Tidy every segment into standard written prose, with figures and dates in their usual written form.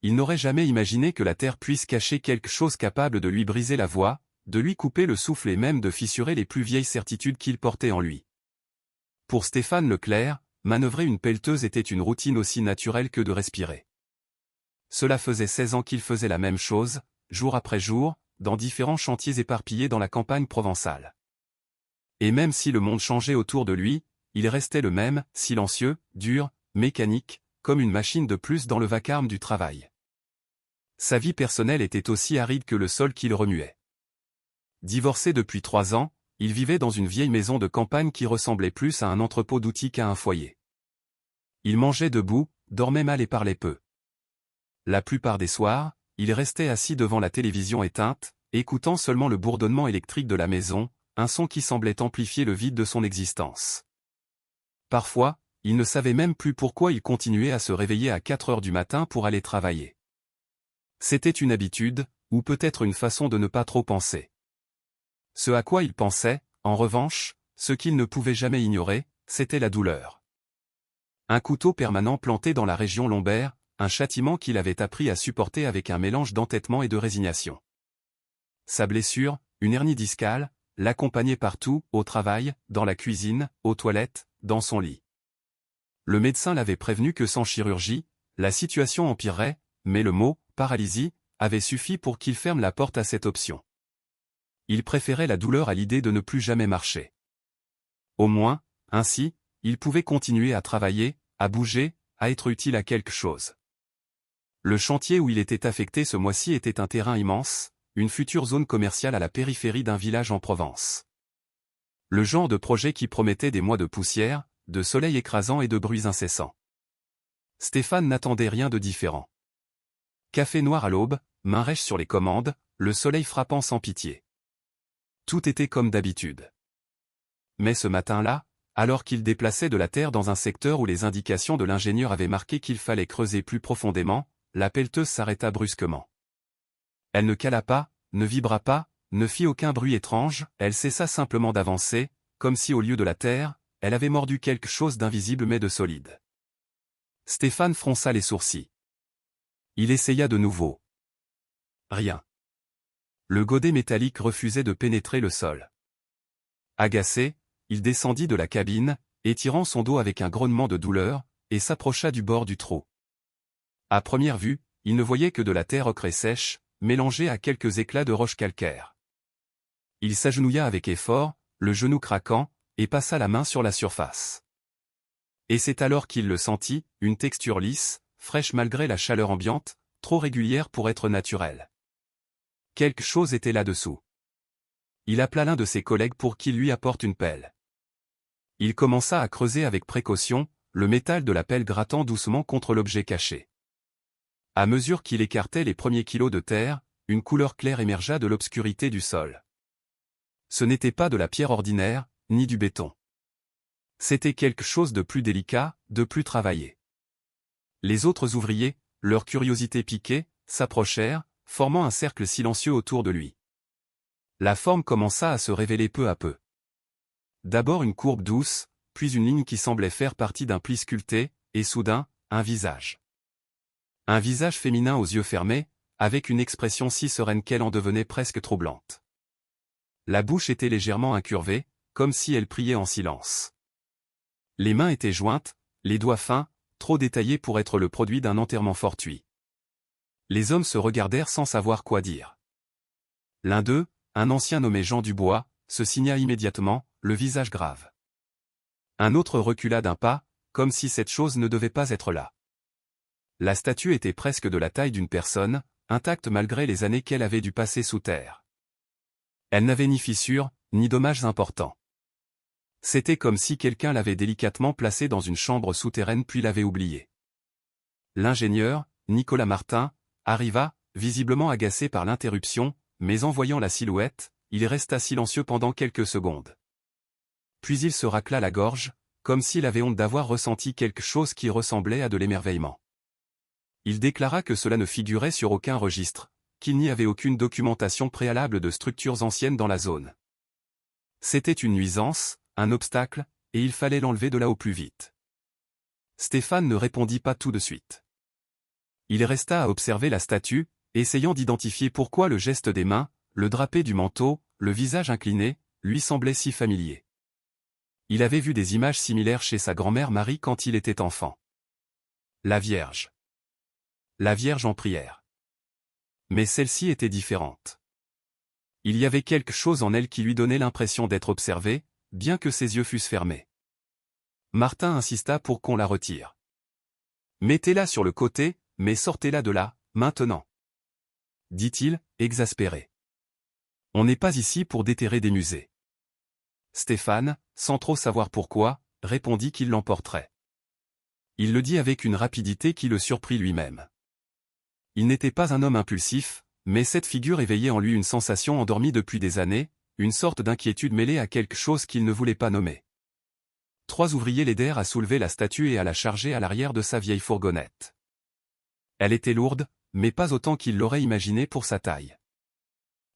Il n'aurait jamais imaginé que la terre puisse cacher quelque chose capable de lui briser la voix, de lui couper le souffle et même de fissurer les plus vieilles certitudes qu'il portait en lui. Pour Stéphane Leclerc, manœuvrer une pelleteuse était une routine aussi naturelle que de respirer. Cela faisait 16 ans qu'il faisait la même chose, jour après jour, dans différents chantiers éparpillés dans la campagne provençale. Et même si le monde changeait autour de lui, il restait le même, silencieux, dur, mécanique, comme une machine de plus dans le vacarme du travail. Sa vie personnelle était aussi aride que le sol qu'il remuait. Divorcé depuis 3 ans, il vivait dans une vieille maison de campagne qui ressemblait plus à un entrepôt d'outils qu'à un foyer. Il mangeait debout, dormait mal et parlait peu. La plupart des soirs, il restait assis devant la télévision éteinte, écoutant seulement le bourdonnement électrique de la maison, un son qui semblait amplifier le vide de son existence. Parfois, il ne savait même plus pourquoi il continuait à se réveiller à 4 heures du matin pour aller travailler. C'était une habitude, ou peut-être une façon de ne pas trop penser. Ce à quoi il pensait, en revanche, ce qu'il ne pouvait jamais ignorer, c'était la douleur. Un couteau permanent planté dans la région lombaire, un châtiment qu'il avait appris à supporter avec un mélange d'entêtement et de résignation. Sa blessure, une hernie discale, l'accompagnait partout, au travail, dans la cuisine, aux toilettes, dans son lit. Le médecin l'avait prévenu que sans chirurgie, la situation empirerait, mais le mot « paralysie » avait suffi pour qu'il ferme la porte à cette option. Il préférait la douleur à l'idée de ne plus jamais marcher. Au moins, ainsi, il pouvait continuer à travailler, à bouger, à être utile à quelque chose. Le chantier où il était affecté ce mois-ci était un terrain immense, une future zone commerciale à la périphérie d'un village en Provence. Le genre de projet qui promettait des mois de poussière, de soleil écrasant et de bruits incessants. Stéphane n'attendait rien de différent. Café noir à l'aube, main rêche sur les commandes, le soleil frappant sans pitié. Tout était comme d'habitude. Mais ce matin-là, alors qu'il déplaçait de la terre dans un secteur où les indications de l'ingénieur avaient marqué qu'il fallait creuser plus profondément, la pelleteuse s'arrêta brusquement. Elle ne cala pas, ne vibra pas, ne fit aucun bruit étrange, elle cessa simplement d'avancer, comme si au lieu de la terre, elle avait mordu quelque chose d'invisible mais de solide. Stéphane fronça les sourcils. Il essaya de nouveau. Rien. Le godet métallique refusait de pénétrer le sol. Agacé, il descendit de la cabine, étirant son dos avec un grognement de douleur, et s'approcha du bord du trou. À première vue, il ne voyait que de la terre ocre et sèche, mélangée à quelques éclats de roches calcaires. Il s'agenouilla avec effort, le genou craquant, et passa la main sur la surface. Et c'est alors qu'il le sentit, une texture lisse, fraîche malgré la chaleur ambiante, trop régulière pour être naturelle. Quelque chose était là-dessous. Il appela l'un de ses collègues pour qu'il lui apporte une pelle. Il commença à creuser avec précaution, le métal de la pelle grattant doucement contre l'objet caché. À mesure qu'il écartait les premiers kilos de terre, une couleur claire émergea de l'obscurité du sol. Ce n'était pas de la pierre ordinaire, ni du béton. C'était quelque chose de plus délicat, de plus travaillé. Les autres ouvriers, leur curiosité piquée, s'approchèrent, formant un cercle silencieux autour de lui. La forme commença à se révéler peu à peu. D'abord une courbe douce, puis une ligne qui semblait faire partie d'un pli sculpté, et soudain, un visage. Un visage féminin aux yeux fermés, avec une expression si sereine qu'elle en devenait presque troublante. La bouche était légèrement incurvée, comme si elle priait en silence. Les mains étaient jointes, les doigts fins, trop détaillés pour être le produit d'un enterrement fortuit. Les hommes se regardèrent sans savoir quoi dire. L'un d'eux, un ancien nommé Jean Dubois, se signa immédiatement, le visage grave. Un autre recula d'un pas, comme si cette chose ne devait pas être là. La statue était presque de la taille d'une personne, intacte malgré les années qu'elle avait dû passer sous terre. Elle n'avait ni fissure, ni dommages importants. C'était comme si quelqu'un l'avait délicatement placée dans une chambre souterraine puis l'avait oubliée. L'ingénieur, Nicolas Martin, arriva, visiblement agacé par l'interruption, mais en voyant la silhouette, il resta silencieux pendant quelques secondes. Puis il se racla la gorge, comme s'il avait honte d'avoir ressenti quelque chose qui ressemblait à de l'émerveillement. Il déclara que cela ne figurait sur aucun registre, qu'il n'y avait aucune documentation préalable de structures anciennes dans la zone. C'était une nuisance, un obstacle, et il fallait l'enlever de là au plus vite. Stéphane ne répondit pas tout de suite. Il resta à observer la statue, essayant d'identifier pourquoi le geste des mains, le drapé du manteau, le visage incliné, lui semblait si familier. Il avait vu des images similaires chez sa grand-mère Marie quand il était enfant. La Vierge. La Vierge en prière. Mais celle-ci était différente. Il y avait quelque chose en elle qui lui donnait l'impression d'être observé, bien que ses yeux fussent fermés. Martin insista pour qu'on la retire. « Mettez-la sur le côté, mais sortez-la de là, maintenant. » dit-il, exaspéré. « On n'est pas ici pour déterrer des musées. » Stéphane, sans trop savoir pourquoi, répondit qu'il l'emporterait. Il le dit avec une rapidité qui le surprit lui-même. Il n'était pas un homme impulsif, mais cette figure éveillait en lui une sensation endormie depuis des années, une sorte d'inquiétude mêlée à quelque chose qu'il ne voulait pas nommer. 3 ouvriers l'aidèrent à soulever la statue et à la charger à l'arrière de sa vieille fourgonnette. Elle était lourde, mais pas autant qu'il l'aurait imaginé pour sa taille.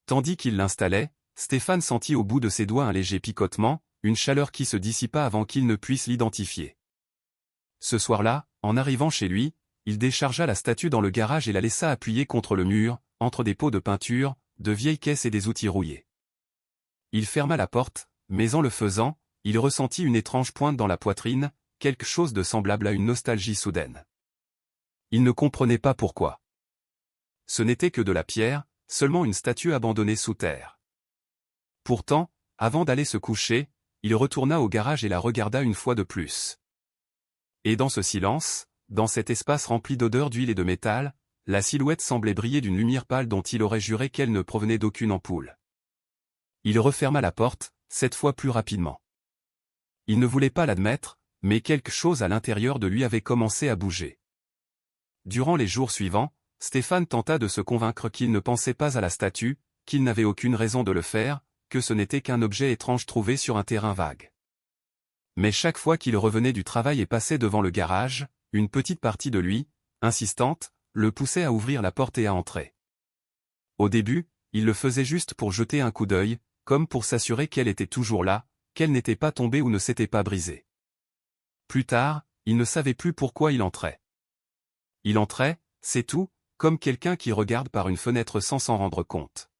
Tandis qu'il l'installait, Stéphane sentit au bout de ses doigts un léger picotement, une chaleur qui se dissipa avant qu'il ne puisse l'identifier. Ce soir-là, en arrivant chez lui, il déchargea la statue dans le garage et la laissa appuyée contre le mur, entre des pots de peinture, de vieilles caisses et des outils rouillés. Il ferma la porte, mais en le faisant, il ressentit une étrange pointe dans la poitrine, quelque chose de semblable à une nostalgie soudaine. Il ne comprenait pas pourquoi. Ce n'était que de la pierre, seulement une statue abandonnée sous terre. Pourtant, avant d'aller se coucher, il retourna au garage et la regarda une fois de plus. Et dans ce silence, dans cet espace rempli d'odeurs d'huile et de métal, la silhouette semblait briller d'une lumière pâle dont il aurait juré qu'elle ne provenait d'aucune ampoule. Il referma la porte, cette fois plus rapidement. Il ne voulait pas l'admettre, mais quelque chose à l'intérieur de lui avait commencé à bouger. Durant les jours suivants, Stéphane tenta de se convaincre qu'il ne pensait pas à la statue, qu'il n'avait aucune raison de le faire, que ce n'était qu'un objet étrange trouvé sur un terrain vague. Mais chaque fois qu'il revenait du travail et passait devant le garage, une petite partie de lui, insistante, le poussait à ouvrir la porte et à entrer. Au début, il le faisait juste pour jeter un coup d'œil, comme pour s'assurer qu'elle était toujours là, qu'elle n'était pas tombée ou ne s'était pas brisée. Plus tard, il ne savait plus pourquoi il entrait. Il entrait, c'est tout, comme quelqu'un qui regarde par une fenêtre sans s'en rendre compte.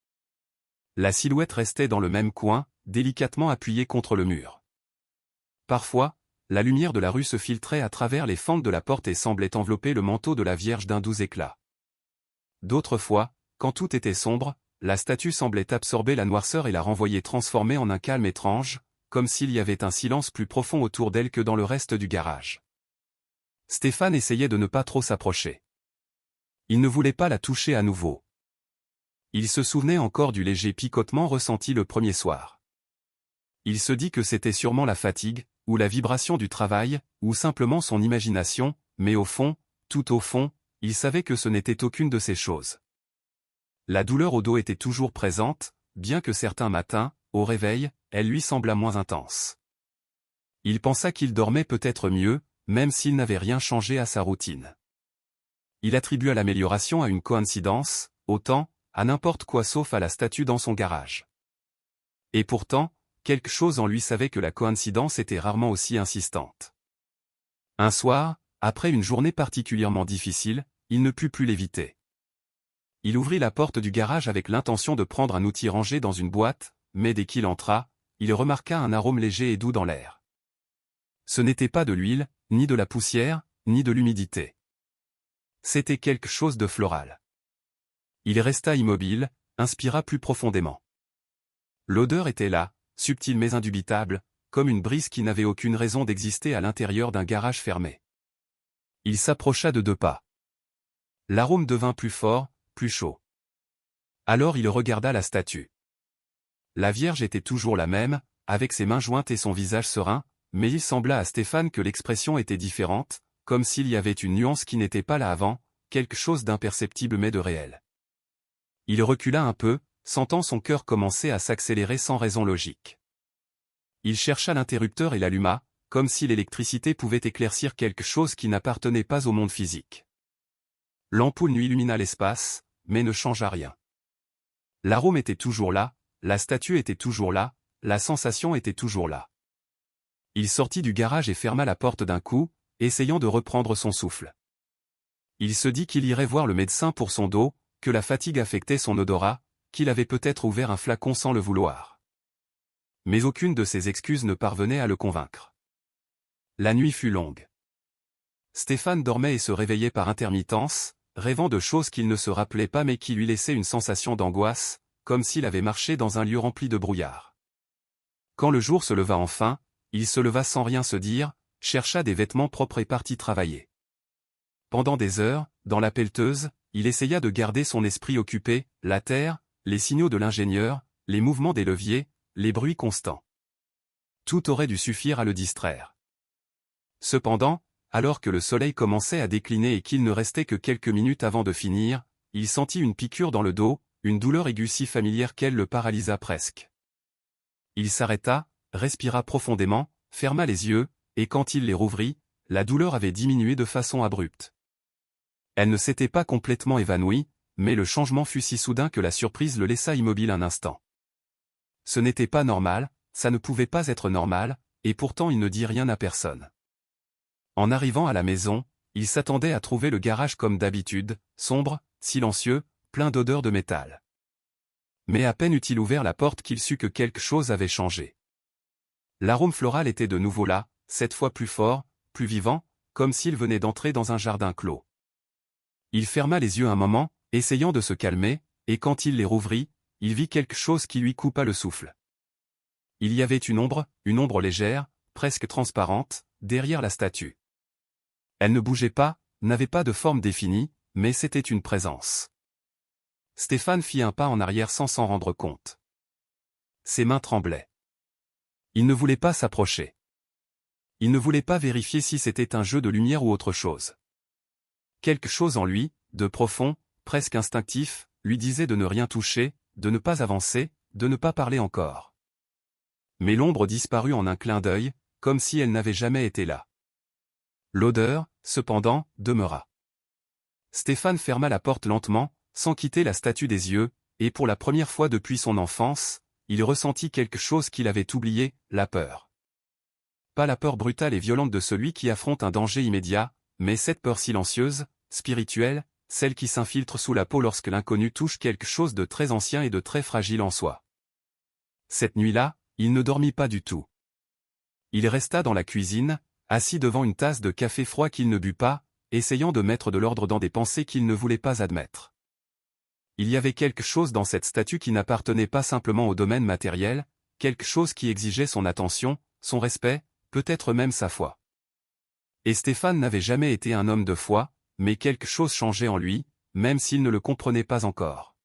La silhouette restait dans le même coin, délicatement appuyée contre le mur. Parfois, la lumière de la rue se filtrait à travers les fentes de la porte et semblait envelopper le manteau de la Vierge d'un doux éclat. D'autres fois, quand tout était sombre, la statue semblait absorber la noirceur et la renvoyer transformée en un calme étrange, comme s'il y avait un silence plus profond autour d'elle que dans le reste du garage. Stéphane essayait de ne pas trop s'approcher. Il ne voulait pas la toucher à nouveau. Il se souvenait encore du léger picotement ressenti le premier soir. Il se dit que c'était sûrement la fatigue, ou la vibration du travail, ou simplement son imagination, mais au fond, tout au fond, il savait que ce n'était aucune de ces choses. La douleur au dos était toujours présente, bien que certains matins, au réveil, elle lui sembla moins intense. Il pensa qu'il dormait peut-être mieux, même s'il n'avait rien changé à sa routine. Il attribua l'amélioration à une coïncidence, autant, à n'importe quoi sauf à la statue dans son garage. Et pourtant, quelque chose en lui savait que la coïncidence était rarement aussi insistante. Un soir, après une journée particulièrement difficile, il ne put plus l'éviter. Il ouvrit la porte du garage avec l'intention de prendre un outil rangé dans une boîte, mais dès qu'il entra, il remarqua un arôme léger et doux dans l'air. Ce n'était pas de l'huile, ni de la poussière, ni de l'humidité. C'était quelque chose de floral. Il resta immobile, inspira plus profondément. L'odeur était là, subtile mais indubitable, comme une brise qui n'avait aucune raison d'exister à l'intérieur d'un garage fermé. Il s'approcha de 2 pas. L'arôme devint plus fort, plus chaud. Alors il regarda la statue. La Vierge était toujours la même, avec ses mains jointes et son visage serein, mais il sembla à Stéphane que l'expression était différente, comme s'il y avait une nuance qui n'était pas là avant, quelque chose d'imperceptible mais de réel. Il recula un peu, sentant son cœur commencer à s'accélérer sans raison logique. Il chercha l'interrupteur et l'alluma, comme si l'électricité pouvait éclaircir quelque chose qui n'appartenait pas au monde physique. L'ampoule lui illumina l'espace, mais ne changea rien. L'arôme était toujours là, la statue était toujours là, la sensation était toujours là. Il sortit du garage et ferma la porte d'un coup, essayant de reprendre son souffle. Il se dit qu'il irait voir le médecin pour son dos, que la fatigue affectait son odorat, qu'il avait peut-être ouvert un flacon sans le vouloir. Mais aucune de ces excuses ne parvenait à le convaincre. La nuit fut longue. Stéphane dormait et se réveillait par intermittence, rêvant de choses qu'il ne se rappelait pas mais qui lui laissaient une sensation d'angoisse, comme s'il avait marché dans un lieu rempli de brouillard. Quand le jour se leva enfin, il se leva sans rien se dire, chercha des vêtements propres et partit travailler. Pendant des heures, dans la pelleteuse, il essaya de garder son esprit occupé, la terre, les signaux de l'ingénieur, les mouvements des leviers, les bruits constants. Tout aurait dû suffire à le distraire. Cependant, alors que le soleil commençait à décliner et qu'il ne restait que quelques minutes avant de finir, il sentit une piqûre dans le dos, une douleur aiguë si familière qu'elle le paralysa presque. Il s'arrêta, respira profondément, ferma les yeux, et quand il les rouvrit, la douleur avait diminué de façon abrupte. Elle ne s'était pas complètement évanouie, mais le changement fut si soudain que la surprise le laissa immobile un instant. Ce n'était pas normal, ça ne pouvait pas être normal, et pourtant il ne dit rien à personne. En arrivant à la maison, il s'attendait à trouver le garage comme d'habitude, sombre, silencieux, plein d'odeurs de métal. Mais à peine eut-il ouvert la porte qu'il sut que quelque chose avait changé. L'arôme floral était de nouveau là, cette fois plus fort, plus vivant, comme s'il venait d'entrer dans un jardin clos. Il ferma les yeux un moment, essayant de se calmer, et quand il les rouvrit, il vit quelque chose qui lui coupa le souffle. Il y avait une ombre légère, presque transparente, derrière la statue. Elle ne bougeait pas, n'avait pas de forme définie, mais c'était une présence. Stéphane fit un pas en arrière sans s'en rendre compte. Ses mains tremblaient. Il ne voulait pas s'approcher. Il ne voulait pas vérifier si c'était un jeu de lumière ou autre chose. Quelque chose en lui, de profond, presque instinctif, lui disait de ne rien toucher, de ne pas avancer, de ne pas parler encore. Mais l'ombre disparut en un clin d'œil, comme si elle n'avait jamais été là. L'odeur, cependant, demeura. Stéphane ferma la porte lentement, sans quitter la statue des yeux, et pour la première fois depuis son enfance, il ressentit quelque chose qu'il avait oublié, la peur. Pas la peur brutale et violente de celui qui affronte un danger immédiat, mais cette peur silencieuse, spirituelle, celle qui s'infiltre sous la peau lorsque l'inconnu touche quelque chose de très ancien et de très fragile en soi. Cette nuit-là, il ne dormit pas du tout. Il resta dans la cuisine, assis devant une tasse de café froid qu'il ne but pas, essayant de mettre de l'ordre dans des pensées qu'il ne voulait pas admettre. Il y avait quelque chose dans cette statue qui n'appartenait pas simplement au domaine matériel, quelque chose qui exigeait son attention, son respect, peut-être même sa foi. Et Stéphane n'avait jamais été un homme de foi, mais quelque chose changeait en lui, même s'il ne le comprenait pas encore.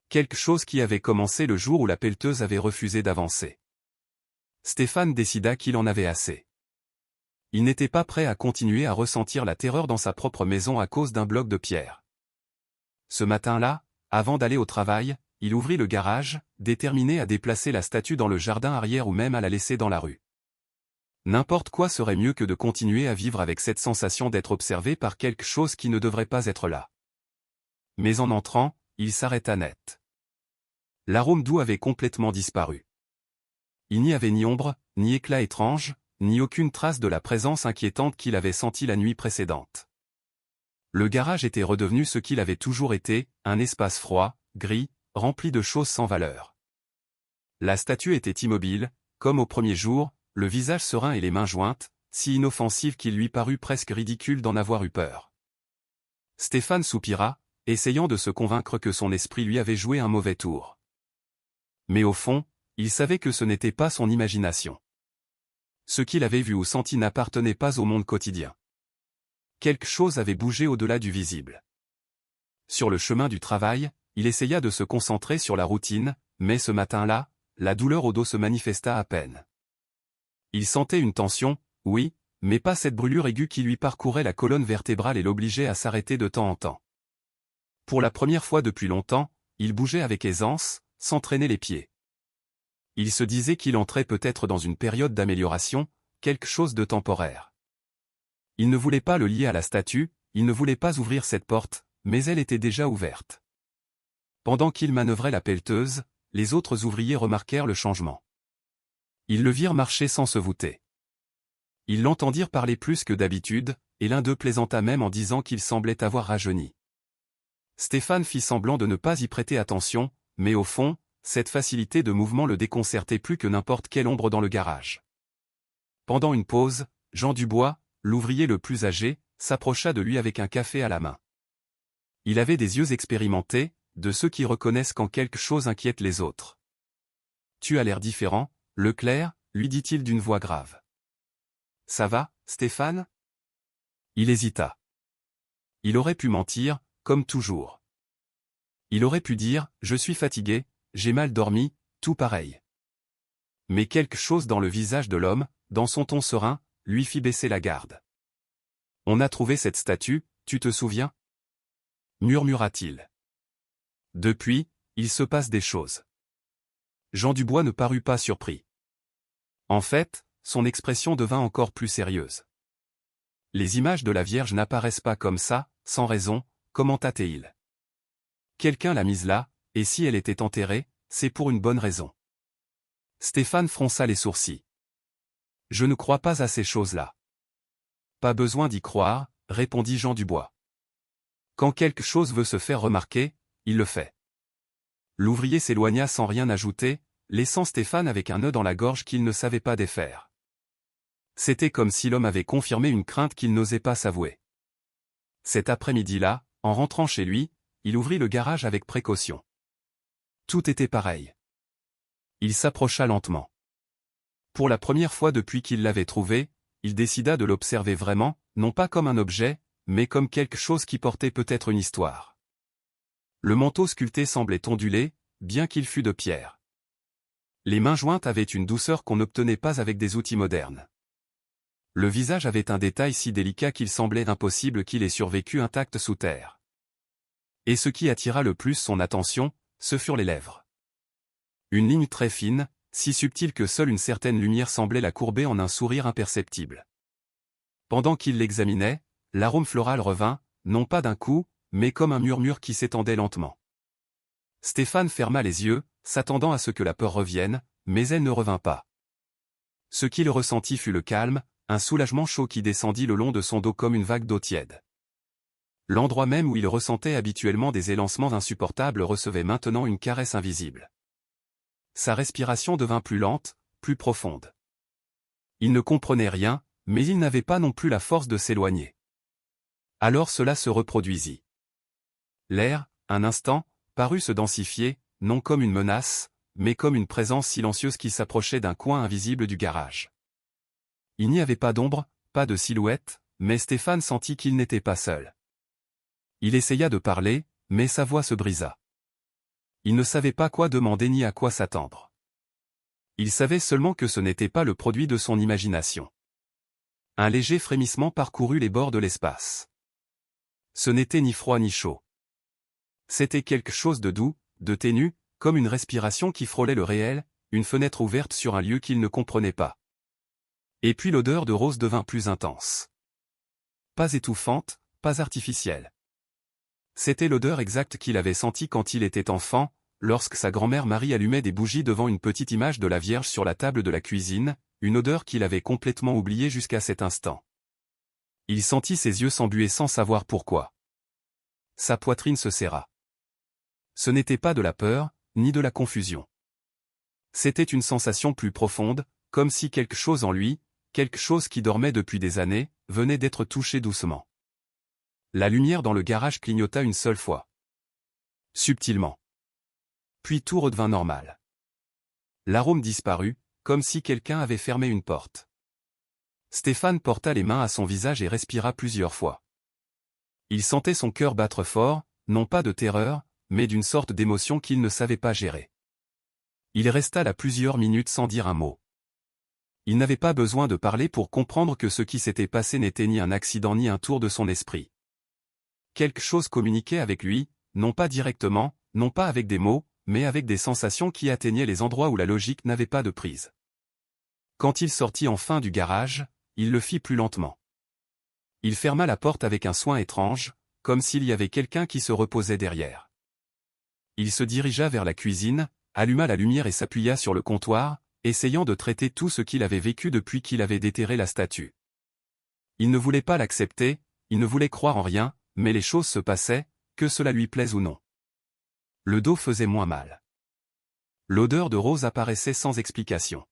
Quelque chose qui avait commencé le jour où la pelleteuse avait refusé d'avancer. Stéphane décida qu'il en avait assez. Il n'était pas prêt à continuer à ressentir la terreur dans sa propre maison à cause d'un bloc de pierre. Ce matin-là, avant d'aller au travail, il ouvrit le garage, déterminé à déplacer la statue dans le jardin arrière ou même à la laisser dans la rue. N'importe quoi serait mieux que de continuer à vivre avec cette sensation d'être observé par quelque chose qui ne devrait pas être là. Mais en entrant, il s'arrêta net. L'arôme doux avait complètement disparu. Il n'y avait ni ombre, ni éclat étrange, ni aucune trace de la présence inquiétante qu'il avait sentie la nuit précédente. Le garage était redevenu ce qu'il avait toujours été, un espace froid, gris, rempli de choses sans valeur. La statue était immobile, comme au premier jour, le visage serein et les mains jointes, si inoffensive qu'il lui parut presque ridicule d'en avoir eu peur. Stéphane soupira, essayant de se convaincre que son esprit lui avait joué un mauvais tour. Mais au fond, il savait que ce n'était pas son imagination. Ce qu'il avait vu ou senti n'appartenait pas au monde quotidien. Quelque chose avait bougé au-delà du visible. Sur le chemin du travail, il essaya de se concentrer sur la routine, mais ce matin-là, la douleur au dos se manifesta à peine. Il sentait une tension, oui, mais pas cette brûlure aiguë qui lui parcourait la colonne vertébrale et l'obligeait à s'arrêter de temps en temps. Pour la première fois depuis longtemps, il bougeait avec aisance, sans traîner les pieds. Il se disait qu'il entrait peut-être dans une période d'amélioration, quelque chose de temporaire. Il ne voulait pas le lier à la statue, il ne voulait pas ouvrir cette porte, mais elle était déjà ouverte. Pendant qu'il manœuvrait la pelleteuse, les autres ouvriers remarquèrent le changement. Ils le virent marcher sans se voûter. Ils l'entendirent parler plus que d'habitude, et l'un d'eux plaisanta même en disant qu'il semblait avoir rajeuni. Stéphane fit semblant de ne pas y prêter attention, mais au fond, cette facilité de mouvement le déconcertait plus que n'importe quelle ombre dans le garage. Pendant une pause, Jean Dubois, l'ouvrier le plus âgé, s'approcha de lui avec un café à la main. Il avait des yeux expérimentés, de ceux qui reconnaissent quand quelque chose inquiète les autres. « Tu as l'air différent, Leclerc » lui dit-il d'une voix grave. « Ça va, Stéphane ?» Il hésita. Il aurait pu mentir, comme toujours. Il aurait pu dire « Je suis fatigué, j'ai mal dormi », tout pareil. Mais quelque chose dans le visage de l'homme, dans son ton serein, lui fit baisser la garde. « On a trouvé cette statue, tu te souviens ?» murmura-t-il. Depuis, il se passe des choses. Jean Dubois ne parut pas surpris. En fait, son expression devint encore plus sérieuse. Les images de la Vierge n'apparaissent pas comme ça, sans raison, commenta-t-il. Quelqu'un l'a mise là, et si elle était enterrée, c'est pour une bonne raison. Stéphane fronça les sourcils. Je ne crois pas à ces choses-là. Pas besoin d'y croire, répondit Jean Dubois. Quand quelque chose veut se faire remarquer, il le fait. L'ouvrier s'éloigna sans rien ajouter, laissant Stéphane avec un nœud dans la gorge qu'il ne savait pas défaire. C'était comme si l'homme avait confirmé une crainte qu'il n'osait pas s'avouer. Cet après-midi-là, en rentrant chez lui, il ouvrit le garage avec précaution. Tout était pareil. Il s'approcha lentement. Pour la première fois depuis qu'il l'avait trouvé, il décida de l'observer vraiment, non pas comme un objet, mais comme quelque chose qui portait peut-être une histoire. Le manteau sculpté semblait onduler, bien qu'il fût de pierre. Les mains jointes avaient une douceur qu'on n'obtenait pas avec des outils modernes. Le visage avait un détail si délicat qu'il semblait impossible qu'il ait survécu intact sous terre. Et ce qui attira le plus son attention, ce furent les lèvres. Une ligne très fine, si subtile que seule une certaine lumière semblait la courber en un sourire imperceptible. Pendant qu'il l'examinait, l'arôme floral revint, non pas d'un coup, mais comme un murmure qui s'étendait lentement. Stéphane ferma les yeux, s'attendant à ce que la peur revienne, mais elle ne revint pas. Ce qu'il ressentit fut le calme, un soulagement chaud qui descendit le long de son dos comme une vague d'eau tiède. L'endroit même où il ressentait habituellement des élancements insupportables recevait maintenant une caresse invisible. Sa respiration devint plus lente, plus profonde. Il ne comprenait rien, mais il n'avait pas non plus la force de s'éloigner. Alors cela se reproduisit. L'air, un instant, parut se densifier, non comme une menace, mais comme une présence silencieuse qui s'approchait d'un coin invisible du garage. Il n'y avait pas d'ombre, pas de silhouette, mais Stéphane sentit qu'il n'était pas seul. Il essaya de parler, mais sa voix se brisa. Il ne savait pas quoi demander ni à quoi s'attendre. Il savait seulement que ce n'était pas le produit de son imagination. Un léger frémissement parcourut les bords de l'espace. Ce n'était ni froid ni chaud. C'était quelque chose de doux, de ténu, comme une respiration qui frôlait le réel, une fenêtre ouverte sur un lieu qu'il ne comprenait pas. Et puis l'odeur de rose devint plus intense. Pas étouffante, pas artificielle. C'était l'odeur exacte qu'il avait sentie quand il était enfant, lorsque sa grand-mère Marie allumait des bougies devant une petite image de la Vierge sur la table de la cuisine, une odeur qu'il avait complètement oubliée jusqu'à cet instant. Il sentit ses yeux s'embuer sans savoir pourquoi. Sa poitrine se serra. Ce n'était pas de la peur, ni de la confusion. C'était une sensation plus profonde, comme si quelque chose en lui, quelque chose qui dormait depuis des années, venait d'être touché doucement. La lumière dans le garage clignota une seule fois. Subtilement. Puis tout redevint normal. L'arôme disparut, comme si quelqu'un avait fermé une porte. Stéphane porta les mains à son visage et respira plusieurs fois. Il sentait son cœur battre fort, non pas de terreur, mais d'une sorte d'émotion qu'il ne savait pas gérer. Il resta là plusieurs minutes sans dire un mot. Il n'avait pas besoin de parler pour comprendre que ce qui s'était passé n'était ni un accident ni un tour de son esprit. Quelque chose communiquait avec lui, non pas directement, non pas avec des mots, mais avec des sensations qui atteignaient les endroits où la logique n'avait pas de prise. Quand il sortit enfin du garage, il le fit plus lentement. Il ferma la porte avec un soin étrange, comme s'il y avait quelqu'un qui se reposait derrière. Il se dirigea vers la cuisine, alluma la lumière et s'appuya sur le comptoir, essayant de traiter tout ce qu'il avait vécu depuis qu'il avait déterré la statue. Il ne voulait pas l'accepter, il ne voulait croire en rien, mais les choses se passaient, que cela lui plaise ou non. Le dos faisait moins mal. L'odeur de rose apparaissait sans explication.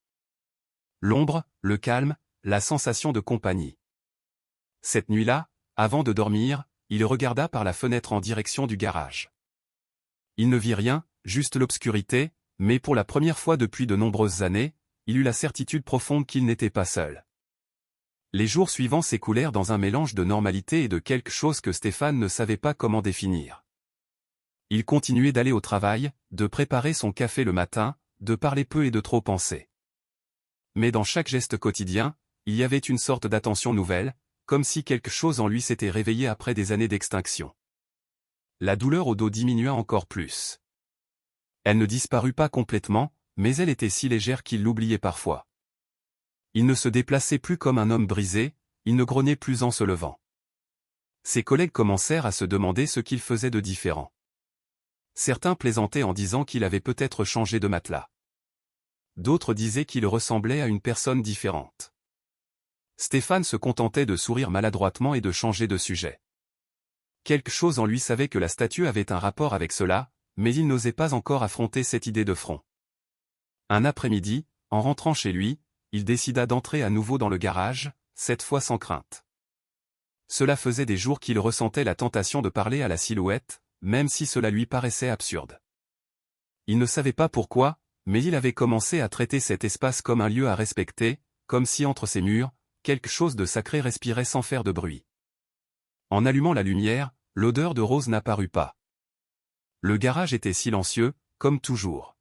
L'ombre, le calme, la sensation de compagnie. Cette nuit-là, avant de dormir, il regarda par la fenêtre en direction du garage. Il ne vit rien, juste l'obscurité, mais pour la première fois depuis de nombreuses années, il eut la certitude profonde qu'il n'était pas seul. Les jours suivants s'écoulèrent dans un mélange de normalité et de quelque chose que Stéphane ne savait pas comment définir. Il continuait d'aller au travail, de préparer son café le matin, de parler peu et de trop penser. Mais dans chaque geste quotidien, il y avait une sorte d'attention nouvelle, comme si quelque chose en lui s'était réveillé après des années d'extinction. La douleur au dos diminua encore plus. Elle ne disparut pas complètement, mais elle était si légère qu'il l'oubliait parfois. Il ne se déplaçait plus comme un homme brisé, il ne grognait plus en se levant. Ses collègues commencèrent à se demander ce qu'il faisait de différent. Certains plaisantaient en disant qu'il avait peut-être changé de matelas. D'autres disaient qu'il ressemblait à une personne différente. Stéphane se contentait de sourire maladroitement et de changer de sujet. Quelque chose en lui savait que la statue avait un rapport avec cela, mais il n'osait pas encore affronter cette idée de front. Un après-midi, en rentrant chez lui, il décida d'entrer à nouveau dans le garage, cette fois sans crainte. Cela faisait des jours qu'il ressentait la tentation de parler à la silhouette, même si cela lui paraissait absurde. Il ne savait pas pourquoi, mais il avait commencé à traiter cet espace comme un lieu à respecter, comme si entre ces murs, quelque chose de sacré respirait sans faire de bruit. En allumant la lumière, l'odeur de rose n'apparut pas. Le garage était silencieux, comme toujours.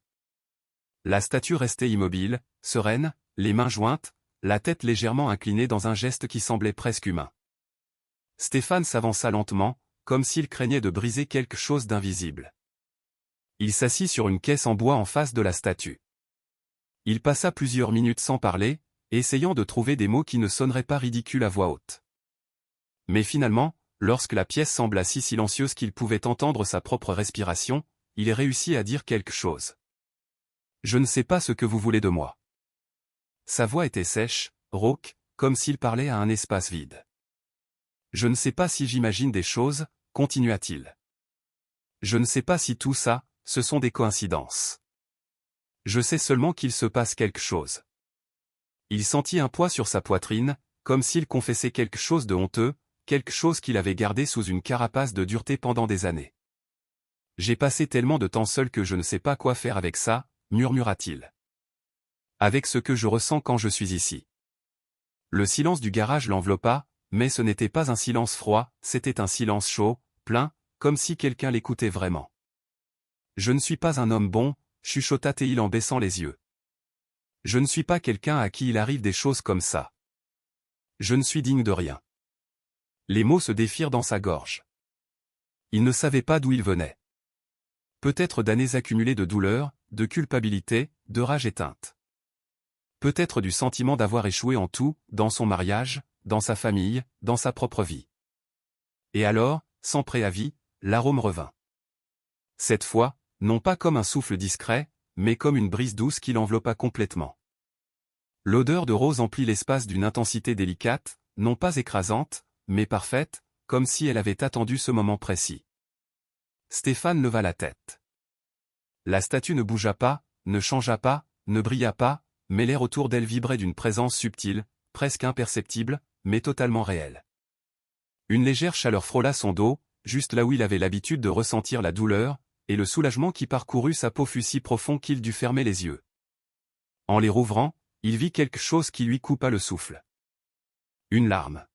La statue restait immobile, sereine, les mains jointes, la tête légèrement inclinée dans un geste qui semblait presque humain. Stéphane s'avança lentement, comme s'il craignait de briser quelque chose d'invisible. Il s'assit sur une caisse en bois en face de la statue. Il passa plusieurs minutes sans parler, essayant de trouver des mots qui ne sonneraient pas ridicules à voix haute. Mais finalement, lorsque la pièce sembla si silencieuse qu'il pouvait entendre sa propre respiration, il réussit à dire quelque chose. « Je ne sais pas ce que vous voulez de moi. » Sa voix était sèche, rauque, comme s'il parlait à un espace vide. « Je ne sais pas si j'imagine des choses, » continua-t-il. « Je ne sais pas si tout ça, ce sont des coïncidences. Je sais seulement qu'il se passe quelque chose. » Il sentit un poids sur sa poitrine, comme s'il confessait quelque chose de honteux, quelque chose qu'il avait gardé sous une carapace de dureté pendant des années. « J'ai passé tellement de temps seul que je ne sais pas quoi faire avec ça, » murmura-t-il. « Avec ce que je ressens quand je suis ici. » Le silence du garage l'enveloppa, mais ce n'était pas un silence froid, c'était un silence chaud, plein, comme si quelqu'un l'écoutait vraiment. « Je ne suis pas un homme bon, » chuchota-t-il en baissant les yeux. « Je ne suis pas quelqu'un à qui il arrive des choses comme ça. Je ne suis digne de rien. » Les mots se défirent dans sa gorge. Il ne savait pas d'où ils venaient. Peut-être d'années accumulées de douleur, de culpabilité, de rage éteinte. Peut-être du sentiment d'avoir échoué en tout, dans son mariage, dans sa famille, dans sa propre vie. Et alors, sans préavis, l'arôme revint. Cette fois, non pas comme un souffle discret, mais comme une brise douce qui l'enveloppa complètement. L'odeur de rose emplit l'espace d'une intensité délicate, non pas écrasante, mais parfaite, comme si elle avait attendu ce moment précis. Stéphane leva la tête. La statue ne bougea pas, ne changea pas, ne brilla pas, mais l'air autour d'elle vibrait d'une présence subtile, presque imperceptible, mais totalement réelle. Une légère chaleur frôla son dos, juste là où il avait l'habitude de ressentir la douleur, et le soulagement qui parcourut sa peau fut si profond qu'il dut fermer les yeux. En les rouvrant, il vit quelque chose qui lui coupa le souffle. Une larme.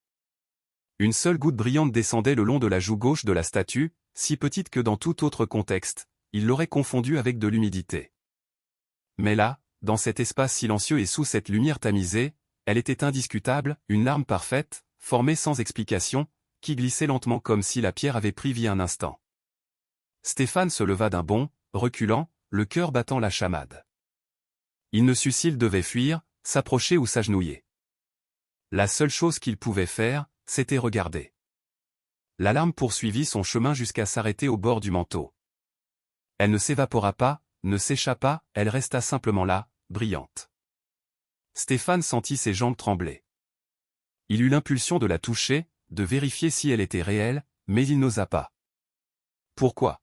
Une seule goutte brillante descendait le long de la joue gauche de la statue, si petite que dans tout autre contexte, il l'aurait confondue avec de l'humidité. Mais là, dans cet espace silencieux et sous cette lumière tamisée, elle était indiscutable, une larme parfaite, formée sans explication, qui glissait lentement comme si la pierre avait pris vie un instant. Stéphane se leva d'un bond, reculant, le cœur battant la chamade. Il ne sut s'il devait fuir, s'approcher ou s'agenouiller. La seule chose qu'il pouvait faire, c'était regarder. La larme poursuivit son chemin jusqu'à s'arrêter au bord du manteau. Elle ne s'évapora pas, ne s'échappa, elle resta simplement là, brillante. Stéphane sentit ses jambes trembler. Il eut l'impulsion de la toucher, de vérifier si elle était réelle, mais il n'osa pas. Pourquoi?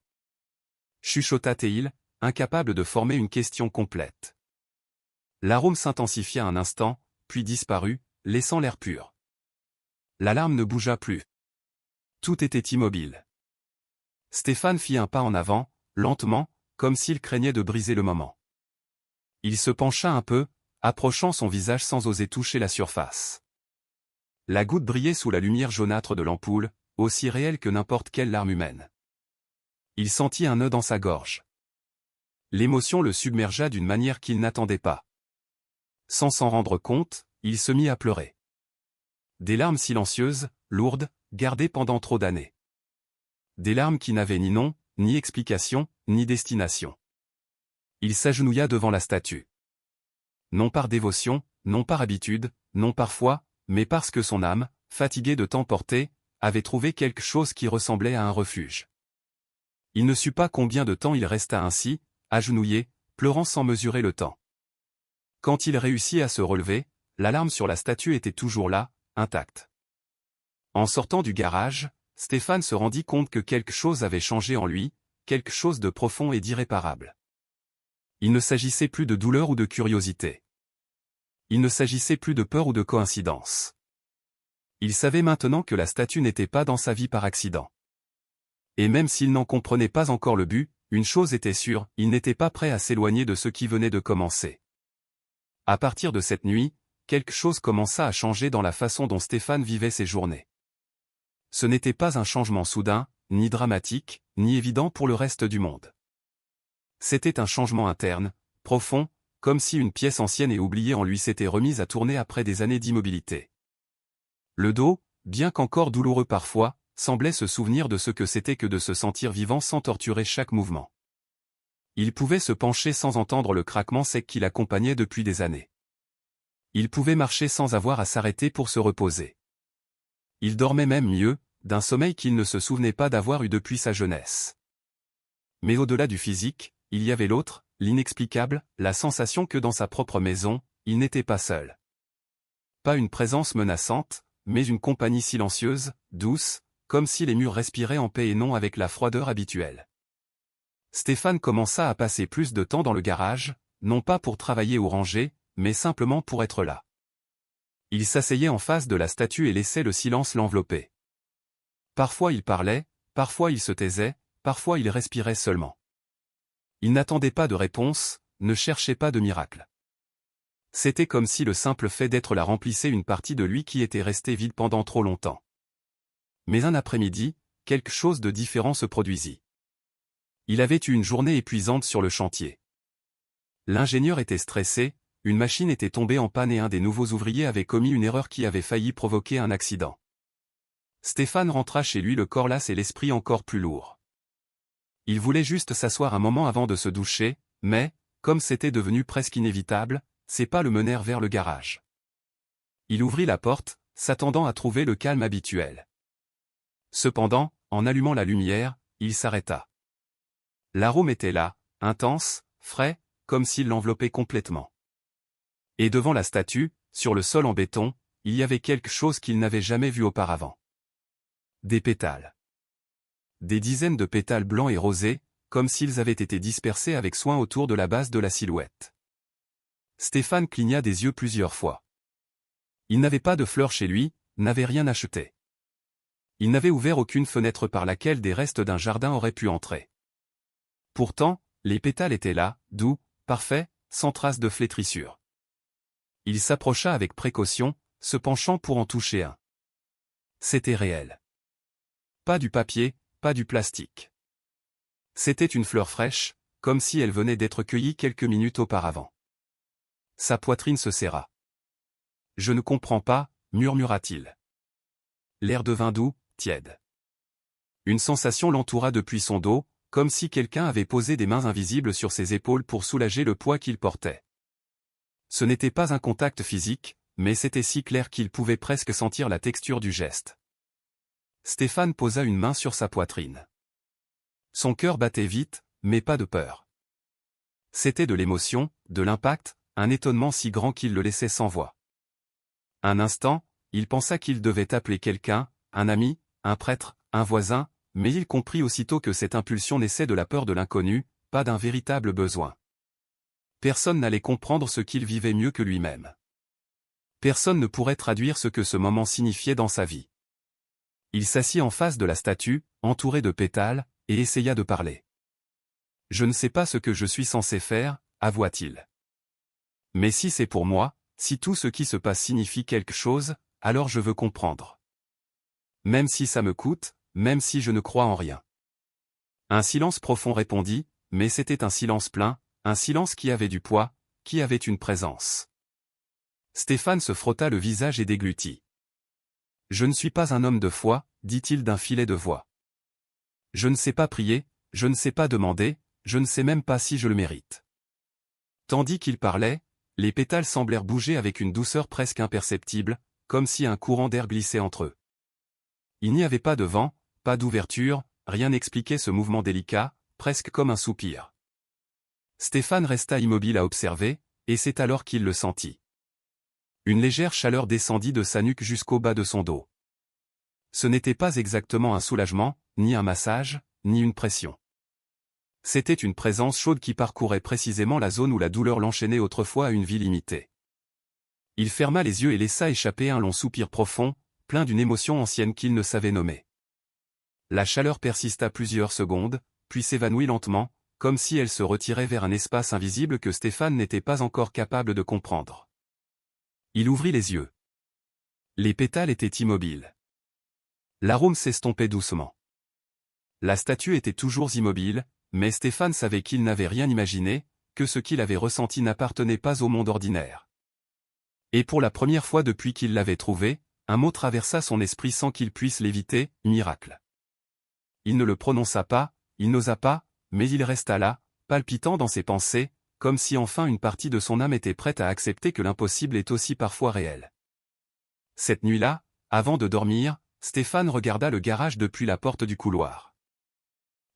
Chuchota Théil, incapable de former une question complète. L'arôme s'intensifia un instant, puis disparut, laissant l'air pur. L'alarme ne bougea plus. Tout était immobile. Stéphane fit un pas en avant, lentement, comme s'il craignait de briser le moment. Il se pencha un peu, approchant son visage sans oser toucher la surface. La goutte brillait sous la lumière jaunâtre de l'ampoule, aussi réelle que n'importe quelle larme humaine. Il sentit un nœud dans sa gorge. L'émotion le submergea d'une manière qu'il n'attendait pas. Sans s'en rendre compte, il se mit à pleurer. Des larmes silencieuses, lourdes, gardées pendant trop d'années. Des larmes qui n'avaient ni nom, ni explication, ni destination. Il s'agenouilla devant la statue. Non par dévotion, non par habitude, non par foi, mais parce que son âme, fatiguée de tant porter, avait trouvé quelque chose qui ressemblait à un refuge. Il ne sut pas combien de temps il resta ainsi, agenouillé, pleurant sans mesurer le temps. Quand il réussit à se relever, l'alarme sur la statue était toujours là, intacte. En sortant du garage, Stéphane se rendit compte que quelque chose avait changé en lui, quelque chose de profond et d'irréparable. Il ne s'agissait plus de douleur ou de curiosité. Il ne s'agissait plus de peur ou de coïncidence. Il savait maintenant que la statue n'était pas dans sa vie par accident. Et même s'il n'en comprenait pas encore le but, une chose était sûre, il n'était pas prêt à s'éloigner de ce qui venait de commencer. À partir de cette nuit, quelque chose commença à changer dans la façon dont Stéphane vivait ses journées. Ce n'était pas un changement soudain, ni dramatique, ni évident pour le reste du monde. C'était un changement interne, profond, comme si une pièce ancienne et oubliée en lui s'était remise à tourner après des années d'immobilité. Le dos, bien qu'encore douloureux parfois, semblait se souvenir de ce que c'était que de se sentir vivant sans torturer chaque mouvement. Il pouvait se pencher sans entendre le craquement sec qui l'accompagnait depuis des années. Il pouvait marcher sans avoir à s'arrêter pour se reposer. Il dormait même mieux, d'un sommeil qu'il ne se souvenait pas d'avoir eu depuis sa jeunesse. Mais au-delà du physique, il y avait l'autre, l'inexplicable, la sensation que dans sa propre maison, il n'était pas seul. Pas une présence menaçante, mais une compagnie silencieuse, douce, comme si les murs respiraient en paix et non avec la froideur habituelle. Stéphane commença à passer plus de temps dans le garage, non pas pour travailler ou ranger, mais simplement pour être là. Il s'asseyait en face de la statue et laissait le silence l'envelopper. Parfois il parlait, parfois il se taisait, parfois il respirait seulement. Il n'attendait pas de réponse, ne cherchait pas de miracle. C'était comme si le simple fait d'être là remplissait une partie de lui qui était restée vide pendant trop longtemps. Mais un après-midi, quelque chose de différent se produisit. Il avait eu une journée épuisante sur le chantier. L'ingénieur était stressé, une machine était tombée en panne et un des nouveaux ouvriers avait commis une erreur qui avait failli provoquer un accident. Stéphane rentra chez lui le corps las et l'esprit encore plus lourd. Il voulait juste s'asseoir un moment avant de se doucher, mais, comme c'était devenu presque inévitable, ses pas le menèrent vers le garage. Il ouvrit la porte, s'attendant à trouver le calme habituel. Cependant, en allumant la lumière, il s'arrêta. L'arôme était là, intense, frais, comme s'il l'enveloppait complètement. Et devant la statue, sur le sol en béton, il y avait quelque chose qu'il n'avait jamais vu auparavant. Des pétales. Des dizaines de pétales blancs et rosés, comme s'ils avaient été dispersés avec soin autour de la base de la silhouette. Stéphane cligna des yeux plusieurs fois. Il n'avait pas de fleurs chez lui, n'avait rien acheté. Il n'avait ouvert aucune fenêtre par laquelle des restes d'un jardin auraient pu entrer. Pourtant, les pétales étaient là, doux, parfaits, sans trace de flétrissure. Il s'approcha avec précaution, se penchant pour en toucher un. C'était réel. Pas du papier, pas du plastique. C'était une fleur fraîche, comme si elle venait d'être cueillie quelques minutes auparavant. Sa poitrine se serra. « Je ne comprends pas », murmura-t-il. L'air devint doux, tiède. Une sensation l'entoura depuis son dos, comme si quelqu'un avait posé des mains invisibles sur ses épaules pour soulager le poids qu'il portait. Ce n'était pas un contact physique, mais c'était si clair qu'il pouvait presque sentir la texture du geste. Stéphane posa une main sur sa poitrine. Son cœur battait vite, mais pas de peur. C'était de l'émotion, de l'impact, un étonnement si grand qu'il le laissait sans voix. Un instant, il pensa qu'il devait appeler quelqu'un, un ami, un prêtre, un voisin, mais il comprit aussitôt que cette impulsion naissait de la peur de l'inconnu, pas d'un véritable besoin. Personne n'allait comprendre ce qu'il vivait mieux que lui-même. Personne ne pourrait traduire ce que ce moment signifiait dans sa vie. Il s'assit en face de la statue, entouré de pétales, et essaya de parler. « Je ne sais pas ce que je suis censé faire, avoua-t-il. Mais si c'est pour moi, si tout ce qui se passe signifie quelque chose, alors je veux comprendre. Même si ça me coûte, même si je ne crois en rien. » Un silence profond répondit, mais c'était un silence plein, un silence qui avait du poids, qui avait une présence. Stéphane se frotta le visage et déglutit. « Je ne suis pas un homme de foi, dit-il d'un filet de voix. Je ne sais pas prier, je ne sais pas demander, je ne sais même pas si je le mérite. » Tandis qu'il parlait, les pétales semblèrent bouger avec une douceur presque imperceptible, comme si un courant d'air glissait entre eux. Il n'y avait pas de vent, pas d'ouverture, rien n'expliquait ce mouvement délicat, presque comme un soupir. Stéphane resta immobile à observer, et c'est alors qu'il le sentit. Une légère chaleur descendit de sa nuque jusqu'au bas de son dos. Ce n'était pas exactement un soulagement, ni un massage, ni une pression. C'était une présence chaude qui parcourait précisément la zone où la douleur l'enchaînait autrefois à une vie limitée. Il ferma les yeux et laissa échapper un long soupir profond, plein d'une émotion ancienne qu'il ne savait nommer. La chaleur persista plusieurs secondes, puis s'évanouit lentement, comme si elle se retirait vers un espace invisible que Stéphane n'était pas encore capable de comprendre. Il ouvrit les yeux. Les pétales étaient immobiles. L'arôme s'estompait doucement. La statue était toujours immobile, mais Stéphane savait qu'il n'avait rien imaginé, que ce qu'il avait ressenti n'appartenait pas au monde ordinaire. Et pour la première fois depuis qu'il l'avait trouvé, un mot traversa son esprit sans qu'il puisse l'éviter, miracle. Il ne le prononça pas, il n'osa pas, mais il resta là, palpitant dans ses pensées, comme si enfin une partie de son âme était prête à accepter que l'impossible est aussi parfois réel. Cette nuit-là, avant de dormir, Stéphane regarda le garage depuis la porte du couloir.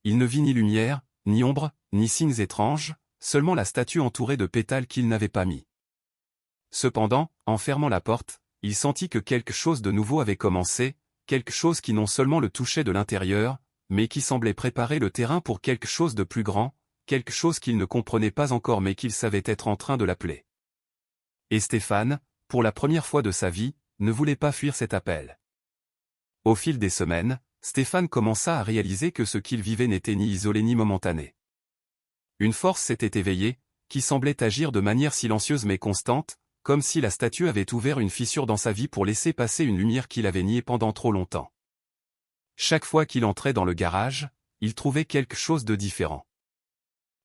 Il ne vit ni lumière, ni ombre, ni signes étranges, seulement la statue entourée de pétales qu'il n'avait pas mis. Cependant, en fermant la porte, il sentit que quelque chose de nouveau avait commencé, quelque chose qui non seulement le touchait de l'intérieur, mais qui semblait préparer le terrain pour quelque chose de plus grand, quelque chose qu'il ne comprenait pas encore mais qu'il savait être en train de l'appeler. Et Stéphane, pour la première fois de sa vie, ne voulait pas fuir cet appel. Au fil des semaines, Stéphane commença à réaliser que ce qu'il vivait n'était ni isolé ni momentané. Une force s'était éveillée, qui semblait agir de manière silencieuse mais constante, comme si la statue avait ouvert une fissure dans sa vie pour laisser passer une lumière qu'il avait niée pendant trop longtemps. Chaque fois qu'il entrait dans le garage, il trouvait quelque chose de différent.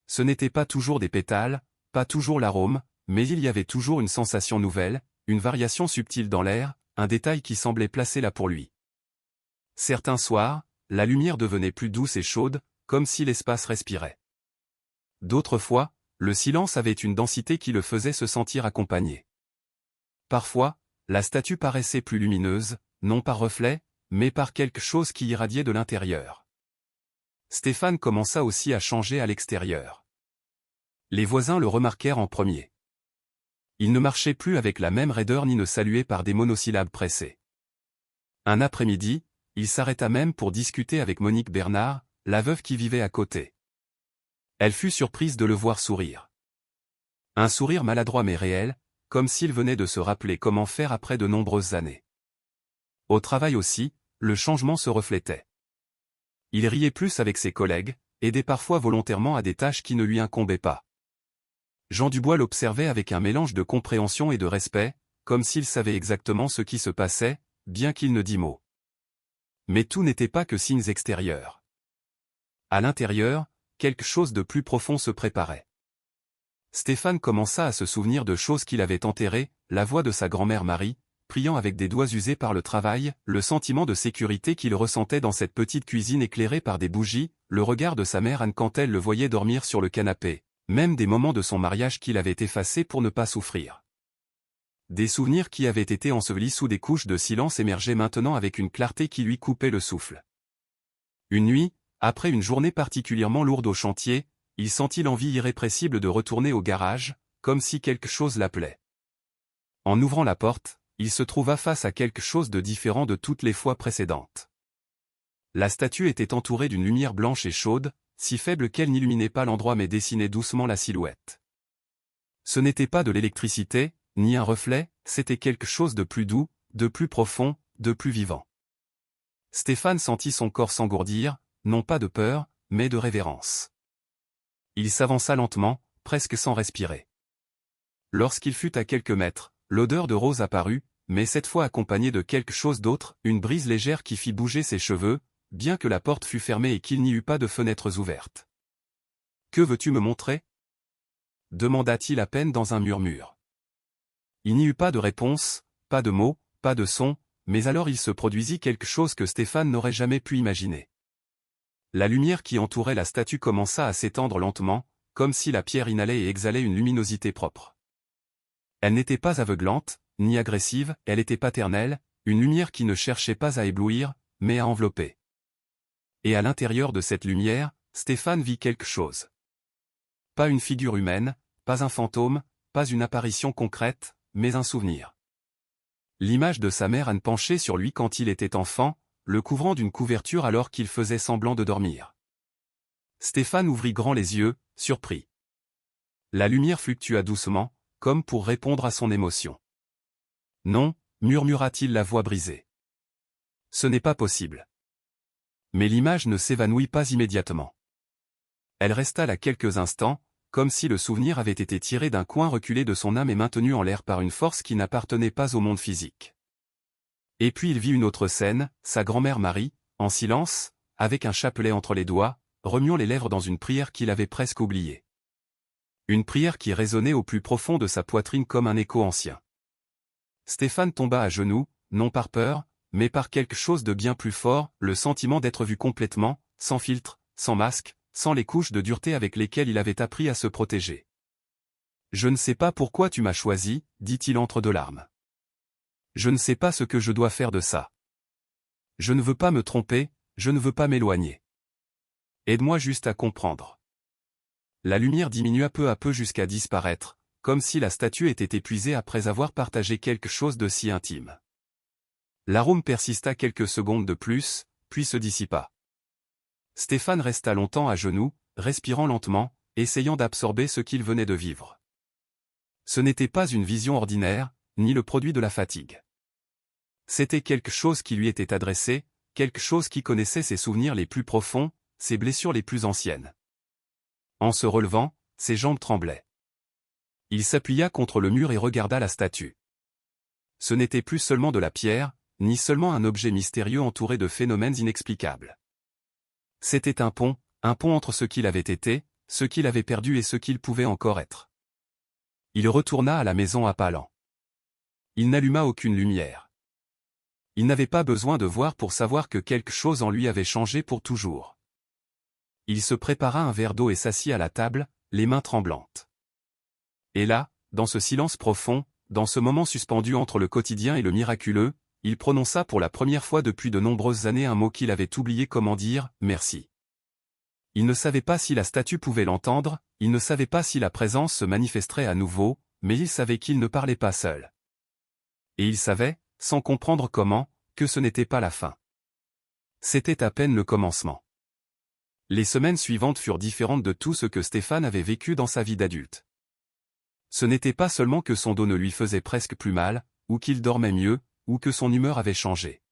Ce n'était pas toujours des pétales, pas toujours l'arôme, mais il y avait toujours une sensation nouvelle, une variation subtile dans l'air, un détail qui semblait placé là pour lui. Certains soirs, la lumière devenait plus douce et chaude, comme si l'espace respirait. D'autres fois, le silence avait une densité qui le faisait se sentir accompagné. Parfois, la statue paraissait plus lumineuse, non par reflet, mais par quelque chose qui irradiait de l'intérieur. Stéphane commença aussi à changer à l'extérieur. Les voisins le remarquèrent en premier. Il ne marchait plus avec la même raideur ni ne saluait par des monosyllabes pressés. Un après-midi, il s'arrêta même pour discuter avec Monique Bernard, la veuve qui vivait à côté. Elle fut surprise de le voir sourire. Un sourire maladroit mais réel, comme s'il venait de se rappeler comment faire après de nombreuses années. Au travail aussi, le changement se reflétait. Il riait plus avec ses collègues, aidait parfois volontairement à des tâches qui ne lui incombaient pas. Jean Dubois l'observait avec un mélange de compréhension et de respect, comme s'il savait exactement ce qui se passait, bien qu'il ne dît mot. Mais tout n'était pas que signes extérieurs. À l'intérieur, quelque chose de plus profond se préparait. Stéphane commença à se souvenir de choses qu'il avait enterrées, la voix de sa grand-mère Marie, priant avec des doigts usés par le travail, le sentiment de sécurité qu'il ressentait dans cette petite cuisine éclairée par des bougies, le regard de sa mère Anne quand elle le voyait dormir sur le canapé, même des moments de son mariage qu'il avait effacés pour ne pas souffrir. Des souvenirs qui avaient été ensevelis sous des couches de silence émergeaient maintenant avec une clarté qui lui coupait le souffle. Une nuit, après une journée particulièrement lourde au chantier, il sentit l'envie irrépressible de retourner au garage, comme si quelque chose l'appelait. En ouvrant la porte, il se trouva face à quelque chose de différent de toutes les fois précédentes. La statue était entourée d'une lumière blanche et chaude, si faible qu'elle n'illuminait pas l'endroit mais dessinait doucement la silhouette. Ce n'était pas de l'électricité, ni un reflet, c'était quelque chose de plus doux, de plus profond, de plus vivant. Stéphane sentit son corps s'engourdir, non pas de peur, mais de révérence. Il s'avança lentement, presque sans respirer. Lorsqu'il fut à quelques mètres, l'odeur de rose apparut, mais cette fois accompagnée de quelque chose d'autre, une brise légère qui fit bouger ses cheveux, bien que la porte fût fermée et qu'il n'y eût pas de fenêtres ouvertes. « Que veux-tu me montrer » demanda-t-il à peine dans un murmure. Il n'y eut pas de réponse, pas de mots, pas de son, mais alors il se produisit quelque chose que Stéphane n'aurait jamais pu imaginer. La lumière qui entourait la statue commença à s'étendre lentement, comme si la pierre inhalait et exhalait une luminosité propre. Elle n'était pas aveuglante, ni agressive, elle était paternelle, une lumière qui ne cherchait pas à éblouir, mais à envelopper. Et à l'intérieur de cette lumière, Stéphane vit quelque chose. Pas une figure humaine, pas un fantôme, pas une apparition concrète, mais un souvenir. L'image de sa mère Anne penchée sur lui quand il était enfant, le couvrant d'une couverture alors qu'il faisait semblant de dormir. Stéphane ouvrit grand les yeux, surpris. La lumière fluctua doucement, comme pour répondre à son émotion. « Non » murmura-t-il la voix brisée. « Ce n'est pas possible. » Mais l'image ne s'évanouit pas immédiatement. Elle resta là quelques instants, comme si le souvenir avait été tiré d'un coin reculé de son âme et maintenu en l'air par une force qui n'appartenait pas au monde physique. Et puis il vit une autre scène, sa grand-mère Marie, en silence, avec un chapelet entre les doigts, remuant les lèvres dans une prière qu'il avait presque oubliée. Une prière qui résonnait au plus profond de sa poitrine comme un écho ancien. Stéphane tomba à genoux, non par peur, mais par quelque chose de bien plus fort, le sentiment d'être vu complètement, sans filtre, sans masque, sans les couches de dureté avec lesquelles il avait appris à se protéger. « Je ne sais pas pourquoi tu m'as choisi, » dit-il entre deux larmes. « Je ne sais pas ce que je dois faire de ça. Je ne veux pas me tromper, je ne veux pas m'éloigner. Aide-moi juste à comprendre. » La lumière diminua peu à peu jusqu'à disparaître, comme si la statue était épuisée après avoir partagé quelque chose de si intime. L'arôme persista quelques secondes de plus, puis se dissipa. Stéphane resta longtemps à genoux, respirant lentement, essayant d'absorber ce qu'il venait de vivre. Ce n'était pas une vision ordinaire, ni le produit de la fatigue. C'était quelque chose qui lui était adressé, quelque chose qui connaissait ses souvenirs les plus profonds, ses blessures les plus anciennes. En se relevant, ses jambes tremblaient. Il s'appuya contre le mur et regarda la statue. Ce n'était plus seulement de la pierre, ni seulement un objet mystérieux entouré de phénomènes inexplicables. C'était un pont entre ce qu'il avait été, ce qu'il avait perdu et ce qu'il pouvait encore être. Il retourna à la maison à pas lents. Il n'alluma aucune lumière. Il n'avait pas besoin de voir pour savoir que quelque chose en lui avait changé pour toujours. Il se prépara un verre d'eau et s'assit à la table, les mains tremblantes. Et là, dans ce silence profond, dans ce moment suspendu entre le quotidien et le miraculeux, il prononça pour la première fois depuis de nombreuses années un mot qu'il avait oublié comment dire, « merci ». Il ne savait pas si la statue pouvait l'entendre, il ne savait pas si la présence se manifesterait à nouveau, mais il savait qu'il ne parlait pas seul. Et il savait, sans comprendre comment, que ce n'était pas la fin. C'était à peine le commencement. Les semaines suivantes furent différentes de tout ce que Stéphane avait vécu dans sa vie d'adulte. Ce n'était pas seulement que son dos ne lui faisait presque plus mal, ou qu'il dormait mieux, ou que son humeur avait changé.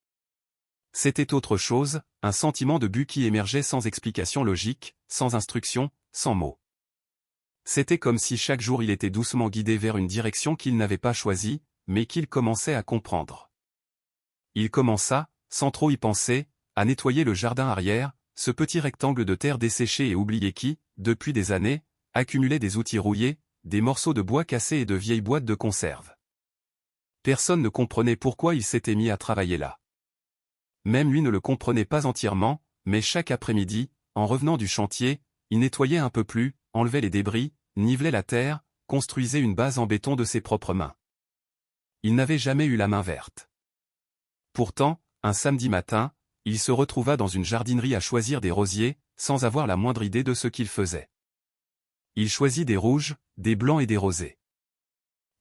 C'était autre chose, un sentiment de but qui émergeait sans explication logique, sans instruction, sans mots. C'était comme si chaque jour il était doucement guidé vers une direction qu'il n'avait pas choisie, mais qu'il commençait à comprendre. Il commença, sans trop y penser, à nettoyer le jardin arrière, ce petit rectangle de terre desséché et oublié qui, depuis des années, accumulait des outils rouillés, des morceaux de bois cassés et de vieilles boîtes de conserve. Personne ne comprenait pourquoi il s'était mis à travailler là. Même lui ne le comprenait pas entièrement, mais chaque après-midi, en revenant du chantier, il nettoyait un peu plus, enlevait les débris, nivelait la terre, construisait une base en béton de ses propres mains. Il n'avait jamais eu la main verte. Pourtant, un samedi matin, il se retrouva dans une jardinerie à choisir des rosiers, sans avoir la moindre idée de ce qu'il faisait. Il choisit des rouges, des blancs et des rosés.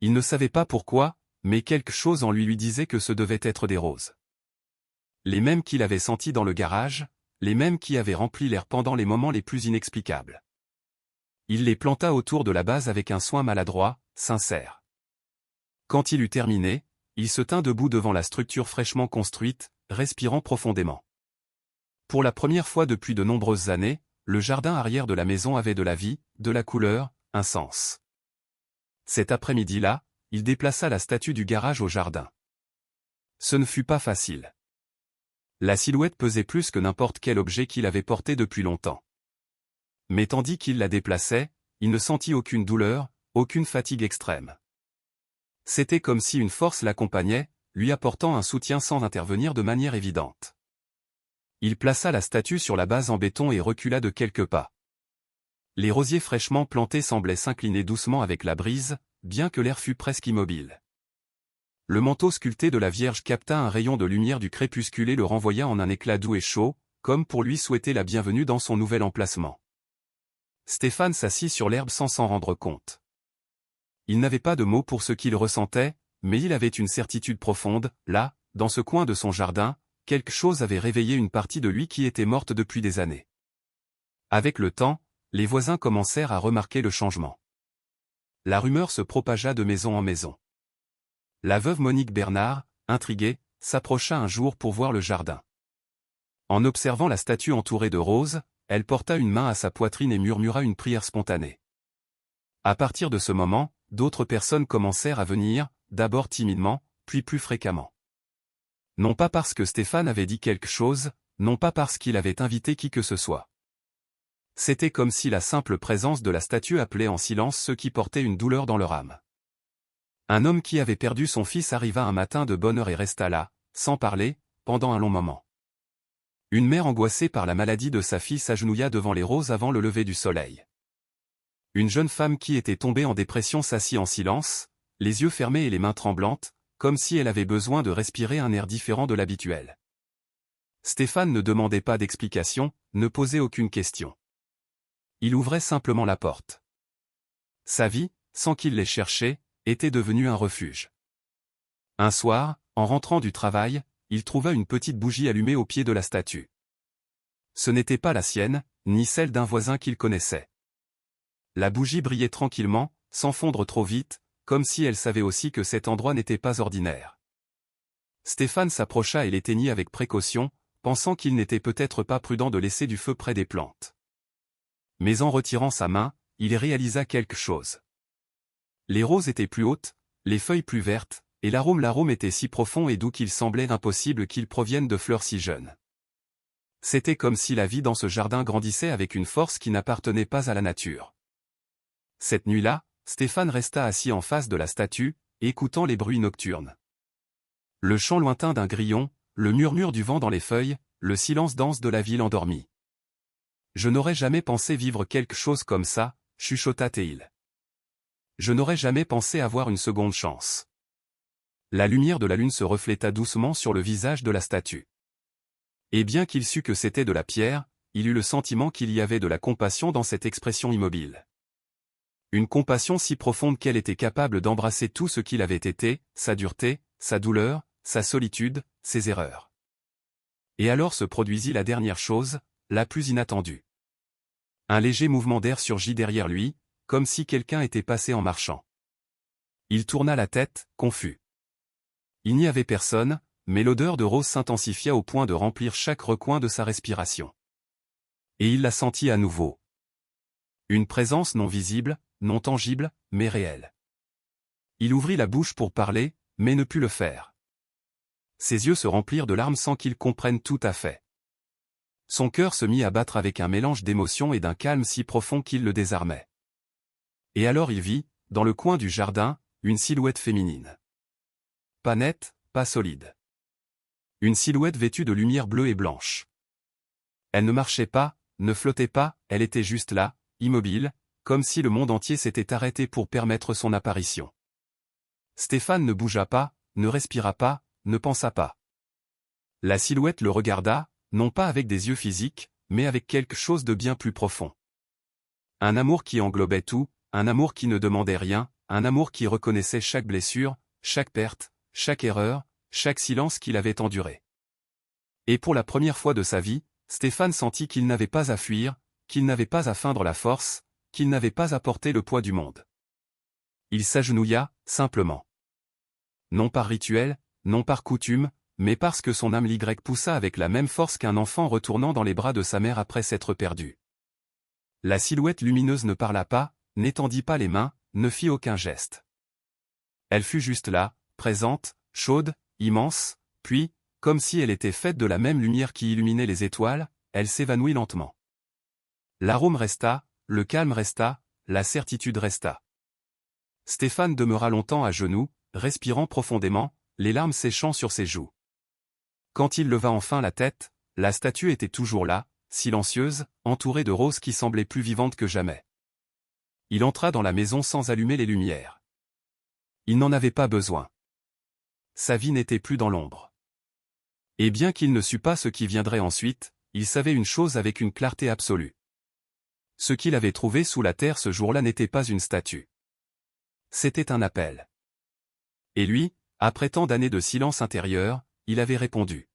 Il ne savait pas pourquoi, mais quelque chose en lui disait que ce devaient être des roses. Les mêmes qu'il avait senties dans le garage, les mêmes qui avaient rempli l'air pendant les moments les plus inexplicables. Il les planta autour de la base avec un soin maladroit, sincère. Quand il eut terminé, il se tint debout devant la structure fraîchement construite, respirant profondément. Pour la première fois depuis de nombreuses années, le jardin arrière de la maison avait de la vie, de la couleur, un sens. Cet après-midi-là, il déplaça la statue du garage au jardin. Ce ne fut pas facile. La silhouette pesait plus que n'importe quel objet qu'il avait porté depuis longtemps. Mais tandis qu'il la déplaçait, il ne sentit aucune douleur, aucune fatigue extrême. C'était comme si une force l'accompagnait, lui apportant un soutien sans intervenir de manière évidente. Il plaça la statue sur la base en béton et recula de quelques pas. Les rosiers fraîchement plantés semblaient s'incliner doucement avec la brise, bien que l'air fût presque immobile. Le manteau sculpté de la Vierge capta un rayon de lumière du crépuscule et le renvoya en un éclat doux et chaud, comme pour lui souhaiter la bienvenue dans son nouvel emplacement. Stéphane s'assit sur l'herbe sans s'en rendre compte. Il n'avait pas de mots pour ce qu'il ressentait, mais il avait une certitude profonde, là, dans ce coin de son jardin, quelque chose avait réveillé une partie de lui qui était morte depuis des années. Avec le temps, les voisins commencèrent à remarquer le changement. La rumeur se propagea de maison en maison. La veuve Monique Bernard, intriguée, s'approcha un jour pour voir le jardin. En observant la statue entourée de roses, elle porta une main à sa poitrine et murmura une prière spontanée. À partir de ce moment, d'autres personnes commencèrent à venir, d'abord timidement, puis plus fréquemment. Non pas parce que Stéphane avait dit quelque chose, non pas parce qu'il avait invité qui que ce soit. C'était comme si la simple présence de la statue appelait en silence ceux qui portaient une douleur dans leur âme. Un homme qui avait perdu son fils arriva un matin de bonne heure et resta là, sans parler, pendant un long moment. Une mère angoissée par la maladie de sa fille s'agenouilla devant les roses avant le lever du soleil. Une jeune femme qui était tombée en dépression s'assit en silence, les yeux fermés et les mains tremblantes, comme si elle avait besoin de respirer un air différent de l'habituel. Stéphane ne demandait pas d'explication, ne posait aucune question. Il ouvrait simplement la porte. Sa vie, sans qu'il l'ait cherchée, était devenue un refuge. Un soir, en rentrant du travail, il trouva une petite bougie allumée au pied de la statue. Ce n'était pas la sienne, ni celle d'un voisin qu'il connaissait. La bougie brillait tranquillement, sans fondre trop vite, comme si elle savait aussi que cet endroit n'était pas ordinaire. Stéphane s'approcha et l'éteignit avec précaution, pensant qu'il n'était peut-être pas prudent de laisser du feu près des plantes. Mais en retirant sa main, il réalisa quelque chose. Les roses étaient plus hautes, les feuilles plus vertes, et l'arôme était si profond et doux qu'il semblait impossible qu'il provienne de fleurs si jeunes. C'était comme si la vie dans ce jardin grandissait avec une force qui n'appartenait pas à la nature. Cette nuit-là, Stéphane resta assis en face de la statue, écoutant les bruits nocturnes. Le chant lointain d'un grillon, le murmure du vent dans les feuilles, le silence dense de la ville endormie. « Je n'aurais jamais pensé vivre quelque chose comme ça », chuchota Théil. « Je n'aurais jamais pensé avoir une seconde chance. » La lumière de la lune se refléta doucement sur le visage de la statue. Et bien qu'il sût que c'était de la pierre, il eut le sentiment qu'il y avait de la compassion dans cette expression immobile. Une compassion si profonde qu'elle était capable d'embrasser tout ce qu'il avait été, sa dureté, sa douleur, sa solitude, ses erreurs. Et alors se produisit la dernière chose, la plus inattendue. Un léger mouvement d'air surgit derrière lui, comme si quelqu'un était passé en marchant. Il tourna la tête, confus. Il n'y avait personne, mais l'odeur de rose s'intensifia au point de remplir chaque recoin de sa respiration. Et il la sentit à nouveau. Une présence non visible, non tangible, mais réelle. Il ouvrit la bouche pour parler, mais ne put le faire. Ses yeux se remplirent de larmes sans qu'il comprenne tout à fait. Son cœur se mit à battre avec un mélange d'émotion et d'un calme si profond qu'il le désarmait. Et alors il vit, dans le coin du jardin, une silhouette féminine. Pas nette, pas solide. Une silhouette vêtue de lumière bleue et blanche. Elle ne marchait pas, ne flottait pas, elle était juste là, immobile, comme si le monde entier s'était arrêté pour permettre son apparition. Stéphane ne bougea pas, ne respira pas, ne pensa pas. La silhouette le regarda, non pas avec des yeux physiques, mais avec quelque chose de bien plus profond. Un amour qui englobait tout, un amour qui ne demandait rien, un amour qui reconnaissait chaque blessure, chaque perte, chaque erreur, chaque silence qu'il avait enduré. Et pour la première fois de sa vie, Stéphane sentit qu'il n'avait pas à fuir, qu'il n'avait pas à feindre la force, qu'il n'avait pas à porter le poids du monde. Il s'agenouilla, simplement. Non par rituel, non par coutume, mais parce que son âme l'Y poussa avec la même force qu'un enfant retournant dans les bras de sa mère après s'être perdu. La silhouette lumineuse ne parla pas, n'étendit pas les mains, ne fit aucun geste. Elle fut juste là, présente, chaude, immense, puis, comme si elle était faite de la même lumière qui illuminait les étoiles, elle s'évanouit lentement. L'arôme resta, le calme resta, la certitude resta. Stéphane demeura longtemps à genoux, respirant profondément, les larmes séchant sur ses joues. Quand il leva enfin la tête, la statue était toujours là, silencieuse, entourée de roses qui semblaient plus vivantes que jamais. Il entra dans la maison sans allumer les lumières. Il n'en avait pas besoin. Sa vie n'était plus dans l'ombre. Et bien qu'il ne sût pas ce qui viendrait ensuite, il savait une chose avec une clarté absolue. Ce qu'il avait trouvé sous la terre ce jour-là n'était pas une statue. C'était un appel. Et lui, après tant d'années de silence intérieur, il avait répondu.